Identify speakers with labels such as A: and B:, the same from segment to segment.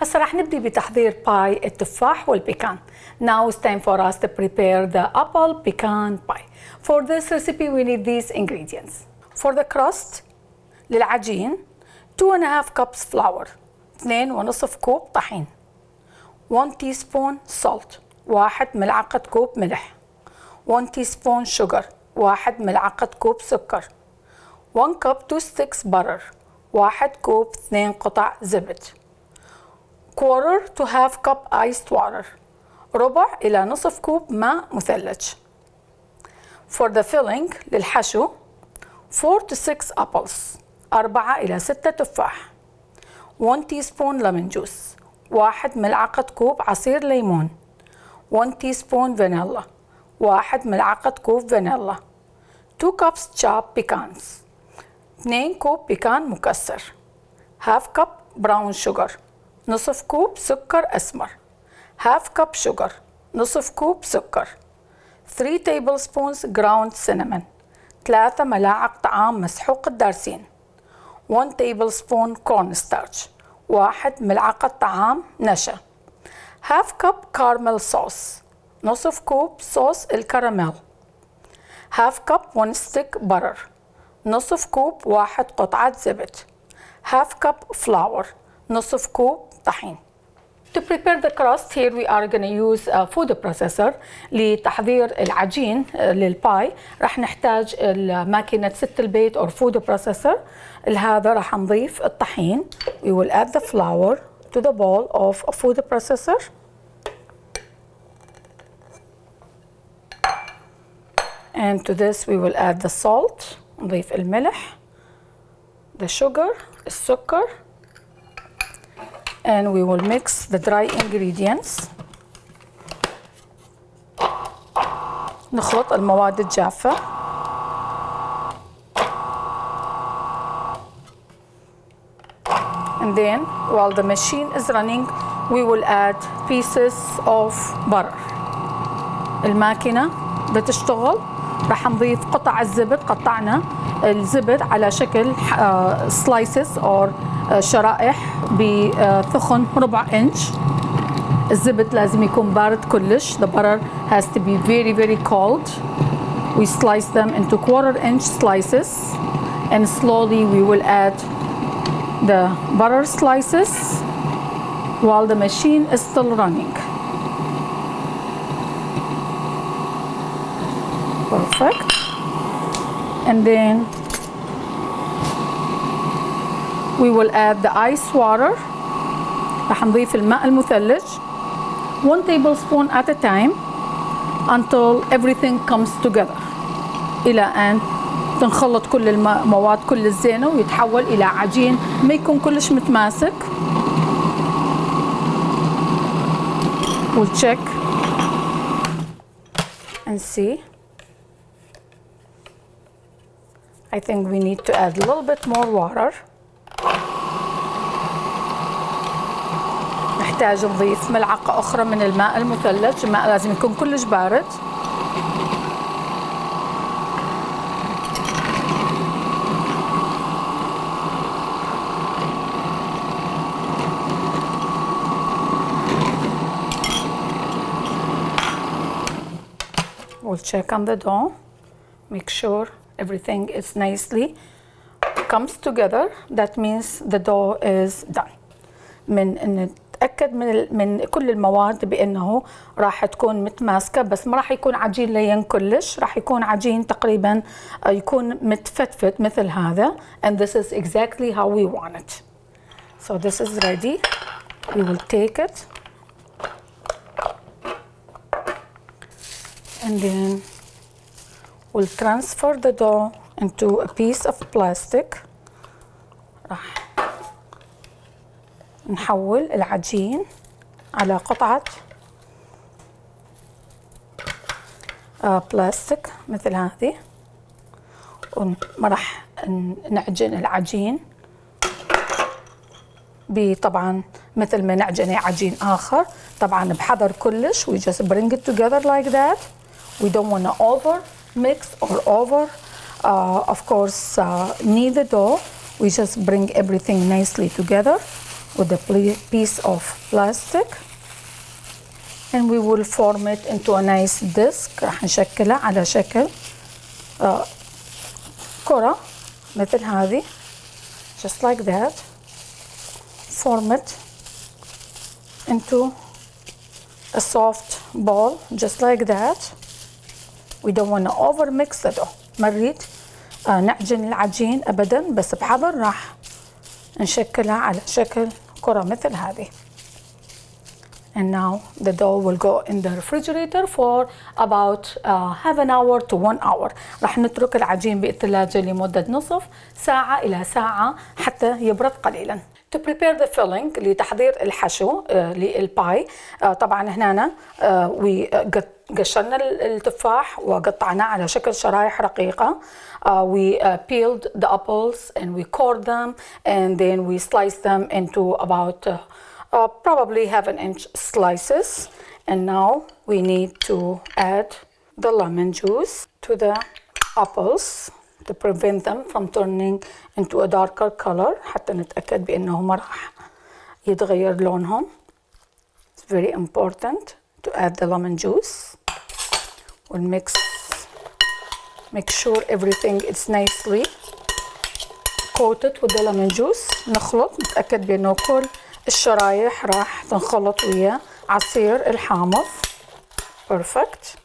A: هسه راح نبدي بتحضير باي التفاح والبيكان. Now it's time for us to prepare the apple pecan pie. For this recipe we need these ingredients. For the crust للعجين 2.5 cups flour, 2.5 كوب طحين, 1 teaspoon salt, 1 ملعقة كوب ملح, 1 teaspoon sugar, 1 ملعقة كوب سكر, 1 cup to 6 butter, 1 كوب 2 قطع زبد, quarter to half cup iced water, ربع إلى نصف كوب ماء مثلج. For the filling للحشو 4 to 6 apples, 4 إلى 6 تفاح, 1 teaspoon lemon juice, 1 ملعقة كوب عصير ليمون, 1 teaspoon vanilla, 1 ملعقة كوب فانيلا, 2 cups chopped pecans, 2 كوب بيكان مكسر, half cup brown sugar, نصف كوب سكر اسمر, half cup sugar, نصف كوب سكر, 3 tablespoons ground cinnamon, 3 ملاعق طعام مسحوق الدارسين, 1 tablespoon cornstarch, 1 ملعقة طعام نشا, half cup caramel sauce, نصف كوب صوص الكراميل, half cup 1 stick butter, نصف كوب 1 قطعة زبد, half cup flour, نصف كوب طحين. To prepare the crust, here we are going to use a food processor. لتحضير العجين للباي راح نحتاج ماكينة ست البيت or food processor. لهذا راح نضيف الطحين. We will add the flour to the bowl of a food processor. And to this we will add the salt. نضيف الملح, the sugar, السكر. And we will mix the dry ingredients. نخلط المواد الجافة. And then while the machine is running we will add pieces of butter. الماكينة بتشتغل. راح نضيف قطع الزبد. قطعنا الزبد على شكل slices or شرائح بثخن ربع إنش. الزبد لازم يكون بارد كلش. The butter has to be very very cold. We slice them into quarter-inch slices and slowly we will add the butter slices while the machine is still running. Perfect. And then we will add the ice water. راح نضيف الماء المثلج 1 tablespoon at a time until everything comes together. إلى أن تنخلط كل المواد كل الزينة ويتحول إلى عجين ما يكون كلش متماسك. We'll check and see. I think we need to add a little bit more water. نحتاج نضيف ملعقة أخرى من الماء المثلج. الماء لازم يكون كلش بارد. We'll check on the dough. Make sure everything is nicely comes together. That means the dough is done. نتأكد من كل المواد بأنه راح تكون متماسكة بس ما راح يكون عجين لين كلش. راح يكون عجين تقريبا يكون متفتفت مثل هذا. And this is exactly how we want it. So this is ready. We will take it. And then we'll transfer the dough into a piece of plastic. راح نحول العجين على قطعة بلاستيك مثل هذه. وراح نعجن العجين طبعا مثل ما نعجن عجين آخر. طبعا بحذر كلش. We just bring it together like that. We don't want to over mix or over of course knead the dough. We just bring everything nicely together with a piece of plastic, and we will form it into a nice disc. راح نشكلها على شكل كرة مثل هذه, just like that. Form it into a soft ball, just like that. We don't want to over mix the dough. ما نريد نعجن العجين أبدا, بس بحذر راح نشكلها على شكل كرة مثل هذه. And now the dough will go in the refrigerator for about half an hour to 1 hour. راح نترك العجين بالثلاجة لمدة نصف ساعة إلى ساعة حتى يبرد قليلا. To prepare the filling, لتحضير الحشو للباي, طبعا هنا قشرنا التفاح وقطعناه على شكل شرايح رقيقة. We peeled the apples and we cored them, and then we sliced them into about probably 1/2 inch slices. And now we need to add the lemon juice to the apples to prevent them from turning into a darker color, حتى نتأكد بأنه ما راح يتغير لونهم. It's very important to add the lemon juice. We'll make sure everything is nicely coated with the lemon juice. نخلط, نتأكد بأنه كل الشرايح راح تنخلط ويا عصير الحامض. Perfect.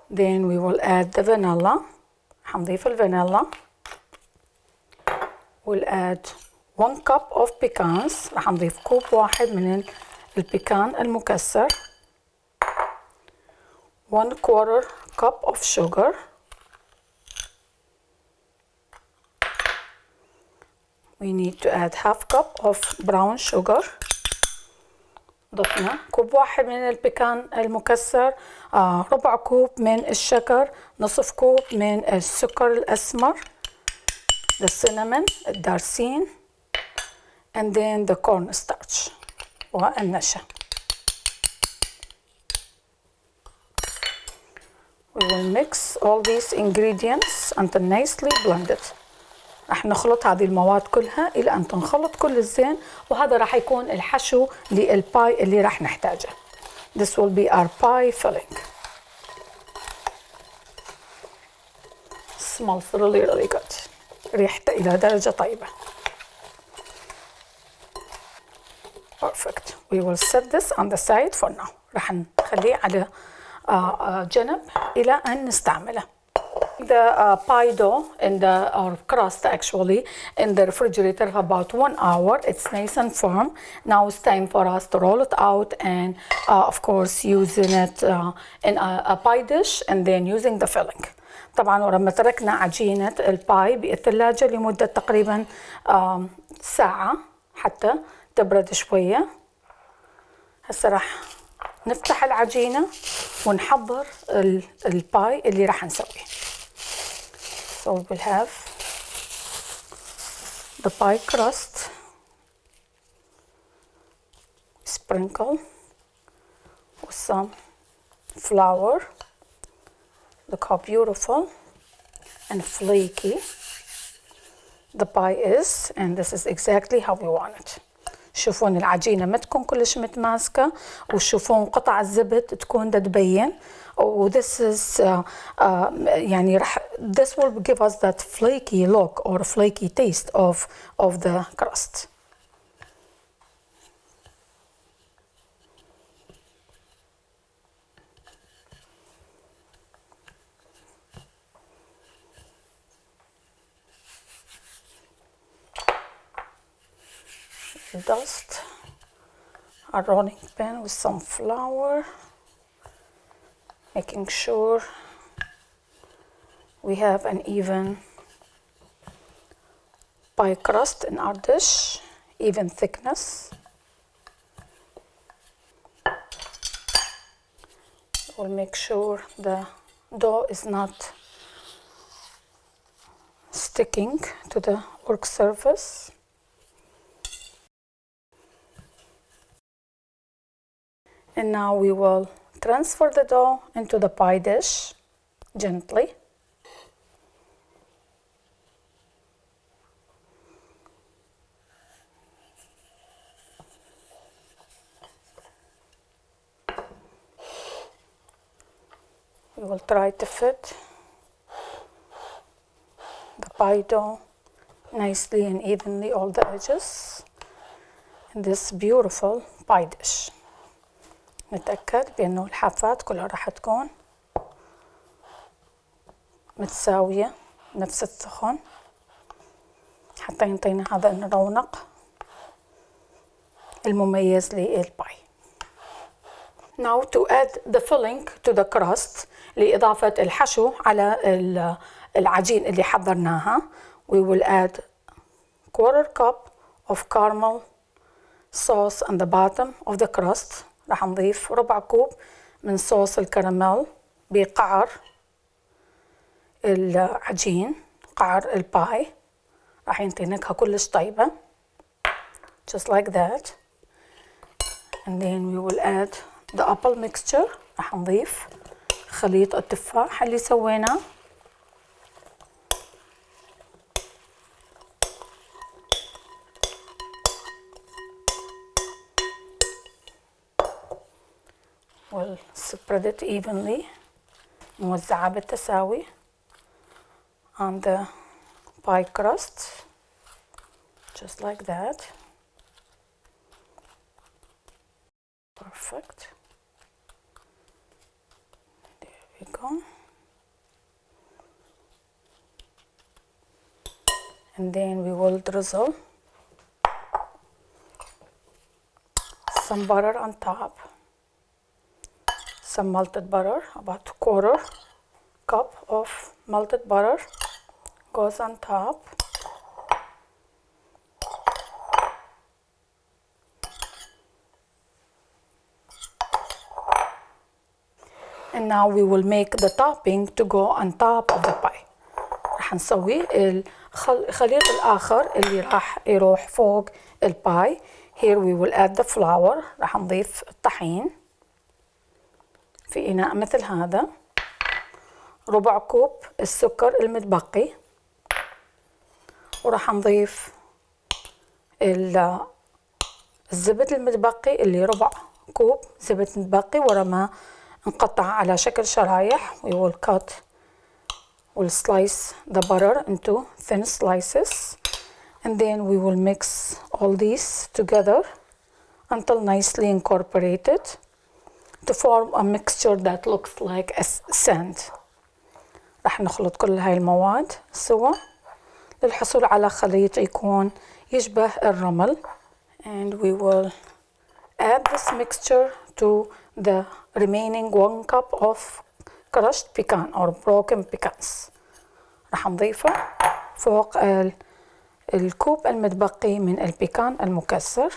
A: Then we will add the vanilla. حنضيف الفانيلا. We'll add 1 cup of pecans. راح نضيف كوب واحد من البيكان المكسر. 1/4 cup of sugar. We need to add 1/2 cup of brown sugar. ضفنا كوب واحد من البيكان المكسر, ربع كوب من الشكر, نصف كوب من السكر الأسمر, the cinnamon, الدارسين, and then the cornstarch والنشا. We will mix all these ingredients until nicely blended. راح نخلط هذه المواد كلها إلى أن تنخلط كل الزين, وهذا راح يكون الحشو للباي اللي راح نحتاجه. This will be our pie filling. Smells really good. ريحته إلى درجة طيبة. Perfect. We will set this on the side for now. راح نخليه على جنب إلى أن نستعمله. The pie dough or crust actually in the refrigerator for about 1 hour. It's nice and firm. Now it's time for us to roll it out and of course using it in a pie dish and then using the filling. طبعا ولما تركنا عجينة الباي بالثلاجة لمدة تقريبا ساعة حتى تبرد شوية. هسه راح نفتح العجينة ونحضر الباي اللي راح نسويه. So we will have the pie crust, sprinkle with some flour. Look how beautiful and flaky the pie is, and this is exactly how we want it. شوفون العجينة ما تكون كلش متماسكة, وشوفون قطع الزبد تكون تبين. Oh, this is يعني this will give us that flaky look or flaky taste of the crust. Dust a rolling pin with some flour, making sure we have an even pie crust in our dish, even thickness. We'll make sure the dough is not sticking to the work surface. And now we will transfer the dough into the pie dish gently. we will try to fit the pie dough nicely and evenly all the edges in this beautiful pie dish. نتأكد بأنه الحافات كلها راح تكون متساوية نفس الثخن حتى ينطينا هذا الرونق المميز للباي. Now to add the filling to the crust لإضافة الحشو على العجين اللي حضرناها, we will add quarter cup of caramel sauce on the bottom of the crust. راح نضيف ربع كوب من صوص الكراميل بقعر العجين, قعر الباي, راح ينطي نكهة كلش طيبة just like that. And then we will add the apple mixture. راح نضيف خليط التفاح اللي سويناه, we'll spread it evenly, نوزعها بالتساوي on the pie crust just like that. Perfect. There we go. And then we will drizzle some butter on top, some melted butter, about a quarter cup of melted butter goes on top. And now we will make the topping to go on top of the pie. راح نسوي الخليط الآخر اللي راح يروح فوق الباي. Here we will add the flour. راح نضيف الطحين في إناء مثل هذا, ربع كوب السكر المتبقي, وراح نضيف الزبد المتبقي اللي ربع كوب زبد متبقي ورا ما نقطع على شكل شرايح. We will cut, we'll slice the butter into thin slices, and then we will mix all these together until nicely incorporated to form a mixture that looks like a sand. راح نخلط كل هاي المواد سوا للحصول على خليط يكون يشبه الرمل. And we will add this mixture to the remaining 1 cup of crushed pecan or broken pecans. راح نضيفه فوق الكوب المتبقي من البيكان المكسر.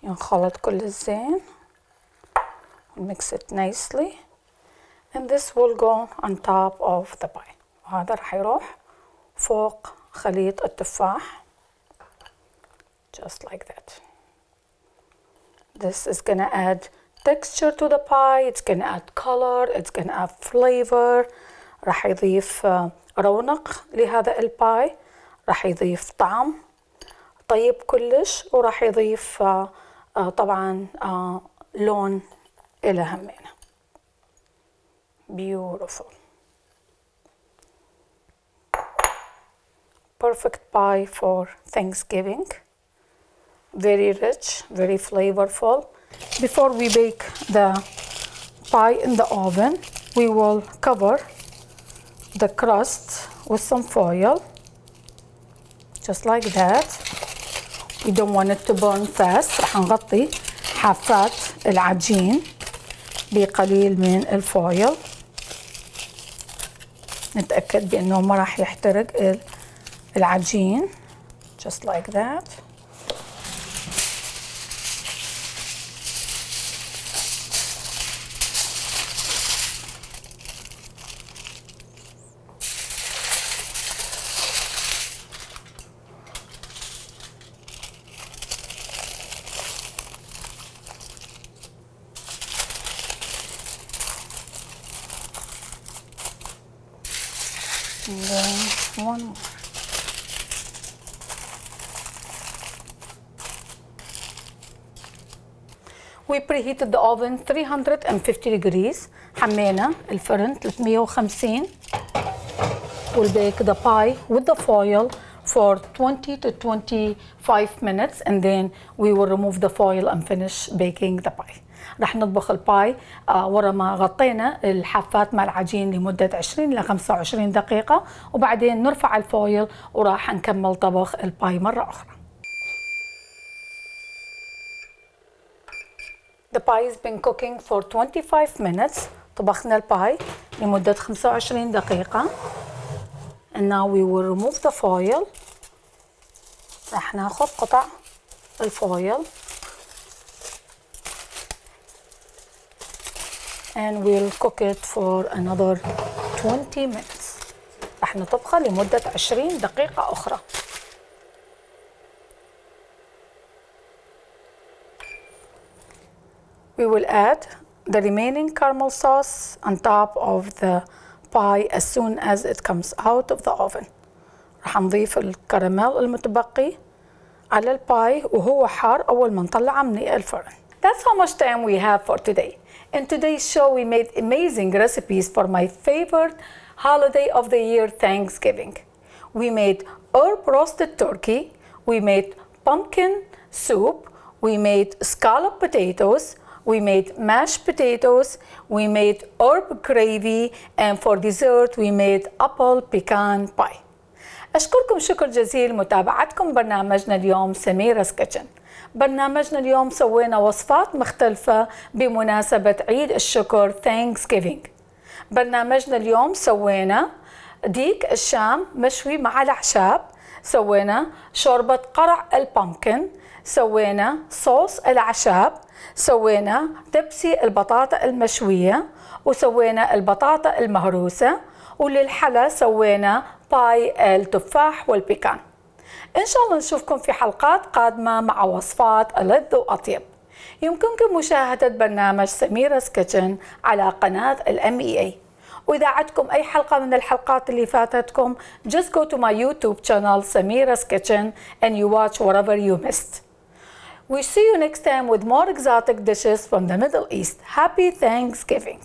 A: ينخلط كل الزين, mix it nicely, and this will go on top of the pie. وهذا راح يروح فوق خليط التفاح just like that. This is gonna add texture to the pie, it's gonna add color, it's gonna add flavor. راح يضيف رونق لهذا الباي, راح يضيف طعم طيب كلش, وراح يضيف طبعا لون إلى همينة. Beautiful. Perfect pie for Thanksgiving. Very rich, very flavorful. Before we bake the pie in the oven, we will cover the crust with some foil, just like that. We don't want it to burn fast. راح نغطي حافات العجين بقليل من الفويل, نتأكد بأنه ما راح يحترق العجين just like that. And then one more. We preheated the oven 350 degrees. حمينا الفرن 350. We'll bake the pie with the foil for 20 to 25 minutes and then we will remove the foil and finish baking the pie. رح نطبخ الباي ورا ما غطينا الحافات مع العجين لمدة 20 إلى 25 دقيقة وبعدين نرفع الفويل وراح نكمل طبخ الباي مرة أخرى. The pie has been cooking for 25 minutes. طبخنا الباي لمدة 25 دقيقة. And now we will remove the foil. رح ناخذ قطع الفويل. And we'll cook it for another 20 minutes. رح نطبخها لمدة 20 دقيقة أخرى. We will add the remaining caramel sauce on top of the pie as soon as it comes out of the oven. رح نضيف الكراميل المتبقي على الباي وهو حار أول ما نطلعه من الفرن. That's how much time we have for today. In today's show we made amazing recipes for my favorite holiday of the year, Thanksgiving. We made herb roasted turkey, we made pumpkin soup, we made scalloped potatoes, we made mashed potatoes, we made herb gravy, and for dessert we made apple pecan pie. أشكركم شكر جزيل متابعتكم برنامجنا اليوم سميرة كيتشن. برنامجنا اليوم سوينا وصفات مختلفة بمناسبة عيد الشكر Thanksgiving. برنامجنا اليوم سوينا ديك الشام مشوي مع الأعشاب، سوينا شوربة قرع البامكن، سوينا صوص الأعشاب، سوينا دبسي البطاطا المشوية، وسوينا البطاطا المهروسة، وللحلا سوينا باي التفاح والبيكان. إن شاء الله نشوفكم في حلقات قادمة مع وصفات ألذ وأطيب. يمكنكم مشاهدة برنامج سميرة كيتشن على قناة الMEA. وإذا عندكم أي حلقة من الحلقات اللي فاتتكم just go to my YouTube channel سميرة كيتشن and you watch whatever you missed. We see you next time with more exotic dishes from the Middle East. Happy Thanksgiving!